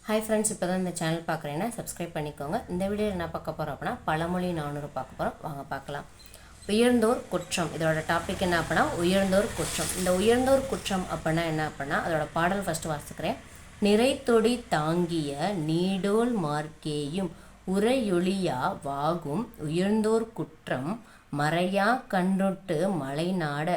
Hi friends, இப்போ தான் இந்த சேனல் பார்க்குறேன்னா சப்ஸ்கிரைப் பண்ணிக்கோங்க. இந்த வீடியோவில் என்ன பார்க்க போகிறோம் அப்படின்னா பழமொழி 400 பார்க்க போகிறோம். வாங்க பார்க்கலாம். உயர்ந்தோர் குற்றம், இதோட டாபிக் என்ன அப்படின்னா உயர்ந்தோர் குற்றம். இந்த உயர்ந்தோர் குற்றம் அப்படின்னா என்ன அப்படின்னா அதோட பாடல் ஃபஸ்ட்டு வாசிக்கிறேன். நிறைத்தொடி தாங்கிய நீடோல் மார்க்கேயும் உரையொளியா வாகும் உயர்ந்தோர் குற்றம் மறையா கண்டொட்டு மலை நாட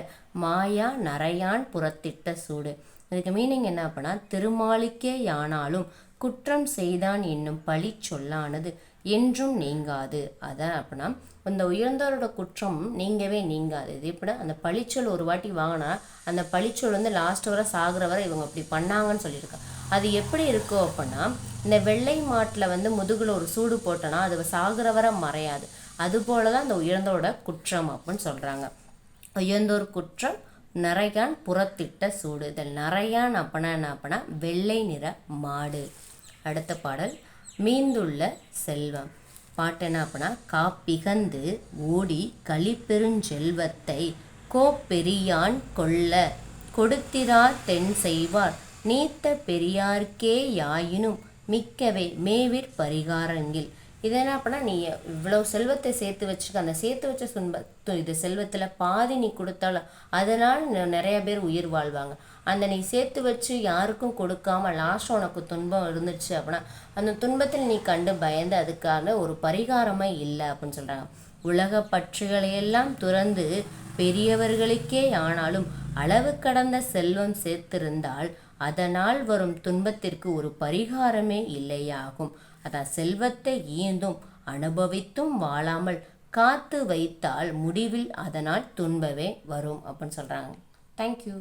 மாயா நரையான் புறத்திட்ட சூடு. இதுக்கு மீனிங் என்ன அப்படின்னா திருமாலிக்கே யானாலும் குற்றம் செய்தான் என்னும் பழி சொல்லானது என்றும் நீங்காது. அதான் அப்படின்னா இந்த உயர்ந்தவரோட குற்றம் நீங்கவே நீங்காது. இது எப்படி அந்த பழிச்சொல் ஒரு வாட்டி வாங்கினா அந்த பழிச்சொல் வந்து லாஸ்ட் வரை சாகிற வரை இவங்க இப்படி பண்ணாங்கன்னு சொல்லியிருக்காங்க. அது எப்படி இருக்கும் அப்படின்னா இந்த வெள்ளை மாட்டில் வந்து முதுகில் ஒரு சூடு போட்டோன்னா அது சாகிற வரை மறையாது. அதுபோல தான் இந்த உயர்ந்தோட குற்றம் அப்படின்னு சொல்கிறாங்க. உயர்ந்தோர் குற்றம் நரையான் புறத்திட்ட சூடு. இதில் நரையான் அப்படின்னா என்ன அப்படின்னா வெள்ளை நிற மாடு. அடுத்த பாடல் மீந்துள்ள செல்வம். பாட்டு என்ன அப்படின்னா காப்பிகந்து ஓடி களிப்பெருஞ்செல்வத்தை கோப்பெரியான் கொள்ள கொடுத்திரார் தென் செய்வார் நீத்த பெரியார்க்கே யாயினும் மிக்கவே மேவிற் பரிகாரங்கில். இது என்ன அப்படின்னா நீ இவ்வளோ செல்வத்தை சேர்த்து வச்சுக்க, அந்த சேர்த்து வச்ச இது செல்வத்தில் பாதி நீ கொடுத்தாலும் அதனால் நிறைய பேர் உயிர் வாழ்வாங்க. அந்த நீ சேர்த்து வச்சு யாருக்கும் கொடுக்காம லாஸ்ட் உனக்கு துன்பம் இருந்துச்சு அப்படின்னா அந்த துன்பத்தில் நீ கண்டு பயந்து அதுக்கான ஒரு பரிகாரமே இல்லை அப்படின்னு சொல்கிறாங்க. உலக பற்றுகளையெல்லாம் துறந்து பெரியவர்களுக்கே ஆனாலும் அளவு கடந்த செல்வம் சேர்த்திருந்தால் அதனால் வரும் துன்பத்திற்கு ஒரு பரிகாரமே இல்லையாகும். அதான் செல்வத்தை ஈந்தும் அனுபவித்தும் வாழாமல் காத்து வைத்தால் முடிவில் அதனால் துன்பமே வரும் அப்படின்னு சொல்கிறாங்க. தேங்க்யூ.